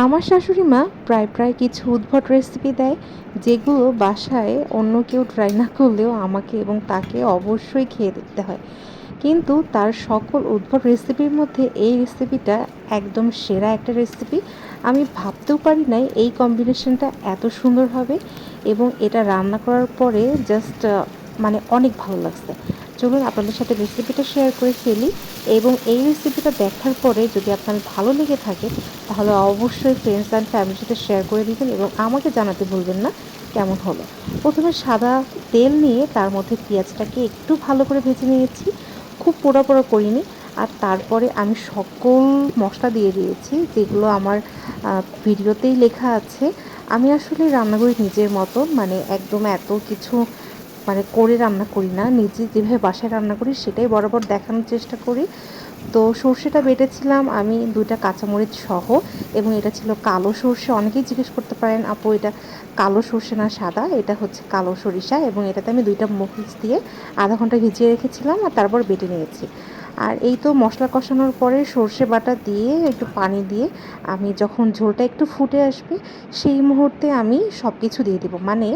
আমার শাশুড়ি মা প্রায় কিছু উদ্ভট রেসিপি দেয়, যেগুলো বাসায় অন্য কেউ ট্রাই না করলেও আমাকে এবং তাকে অবশ্যই খেয়ে দেখতে হয়। কিন্তু তার সকল উদ্ভট রেসিপির মধ্যে এই রেসিপিটা একদম সেরা একটা রেসিপি। আমি ভাবতেও পারি নাই এই কম্বিনেশনটা এত সুন্দর হবে, এবং এটা রান্না করার পরে জাস্ট মানে অনেক ভালো লাগছে। চলুন আপনাদের সাথে রেসিপিটা শেয়ার করে ফেলি, এবং এই রেসিপিটা দেখার পরে যদি আপনার ভালো লেগে থাকে তাহলে অবশ্যই ফ্রেন্ডস অ্যান্ড ফ্যামিলির সাথে শেয়ার করে দিবেন এবং আমাকে জানাতে ভুলবেন না কেমন হলো। প্রথমে সাদা তেল নিয়ে তার মধ্যে পেঁয়াজটাকে একটু ভালো করে ভেজে নিয়েছি, খুব পোড়া পোড়া করিনি। আর তারপরে আমি সকল মশলা দিয়ে দিয়েছি, যেগুলো আমার ভিডিওতেই লেখা আছে। আমি আসলে রান্না করি নিজের মতন, মানে একদম এত কিছু মানে করে রান্না করি না, নিজে যেভাবে বাসায় রান্না করি সেটাই বরাবর দেখানোর চেষ্টা করি। তো সর্ষেটা বেটেছিলাম আমি 2টা কাঁচামরিচ সহ, এবং এটা ছিল কালো সর্ষে। অনেকেই জিজ্ঞেস করতে পারেন আপু এটা কালো সর্ষে না সাদা, এটা হচ্ছে কালো সরিষা, এবং এটাতে আমি 2টা মরিচ দিয়ে আধা ঘন্টা ভিজিয়ে রেখেছিলাম আর তারপর বেটে নিয়েছি। আর এই তো মশলা কষানোর পরে সর্ষে বাটা দিয়ে একটু পানি দিয়ে আমি যখন ঝোলটা একটু ফুটে আসবে সেই মুহূর্তে আমি সব কিছু দিয়ে দেবো। মানে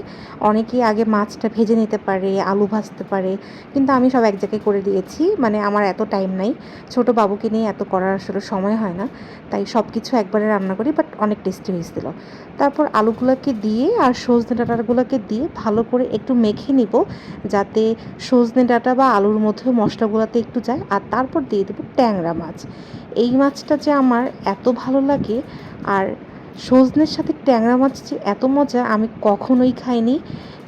অনেকেই আগে মাছটা ভেজে নিতে পারে, আলু ভাজতে পারে, কিন্তু আমি সব এক জায়গায় করে দিয়েছি। মানে আমার এত টাইম নাই, ছোট বাবুকে নিয়ে এত করার আসলে সময় হয় না, তাই সব কিছু একবারে রান্না করি। বাট অনেক টেস্টি হয়েছিল। তারপর আলুগুলোকে দিয়ে আর সজনে ডাঁটাগুলোকে দিয়ে ভালো করে একটু মেখে নিব, যাতে সজনে ডাঁটা বা আলুর মধ্যেও মশলাগুলোতে একটু যায়। আর তারপর দিয়ে দেবো ট্যাংরা মাছ। এই মাছটা যে আমার এত ভালো লাগে, আর সজনের সাথে ট্যাংরা মাছ যে এত মজা আমি কখনোই খাইনি।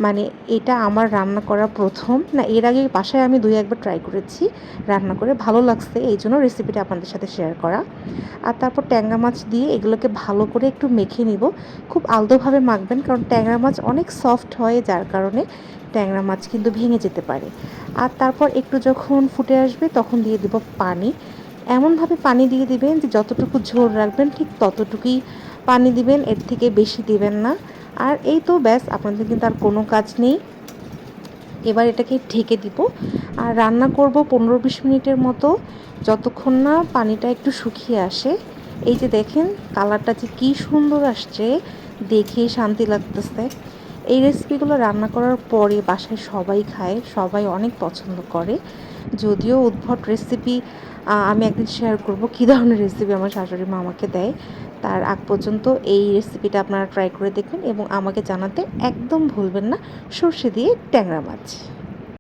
মানে এটা আমার রান্না করা প্রথম না, এর আগে বাসায় আমি 2-1বার ট্রাই করেছি রান্না করে, ভালো লাগছে, এই জন্য রেসিপিটা আপনাদের সাথে শেয়ার করা। আর তারপর ট্যাংরা মাছ দিয়ে এগুলোকে ভালো করে একটু মেখে নিব। খুব আলতোভাবে মাখবেন, কারণ ট্যাংরা মাছ অনেক সফট হয়, যার কারণে ট্যাংরা মাছ কিন্তু ভেঙে যেতে পারে। আর তারপর একটু যখন ফুটে আসবে তখন দিয়ে দেব পানি। এমনভাবে পানি দিয়ে দিবেন যে যতটুকু ঝোল রাখবেন ঠিক ততটুকুই পানি দিবেন, এর থেকে বেশি দিবেন না। আর এই তো ব্যাস, আপনাদের কিন্তু আর কোনো কাজ নেই। এবার এটাকে ঢেকে দিব আর রান্না করব 15-20 মিনিটের মতো, যতক্ষণ না পানিটা একটু শুকিয়ে আসে। এই যে দেখেন কালারটা যে কী সুন্দর আসছে, দেখেই শান্তি লাগতেছে। এই রেসিপিগুলো রান্না করার পরে বাসায় সবাই খায়, সবাই অনেক পছন্দ করে। যদিও উদ্ভট রেসিপি আমি একদিন শেয়ার করব কী ধরনের রেসিপি আমার শাশুড়ি মা আমাকে দেয়। তার আগ পর্যন্ত এই রেসিপিটা আপনারা ট্রাই করে দেখবেন এবং আমাকে জানাতে একদম ভুলবেন না। সর্ষে দিয়ে ট্যাংরা মাছ।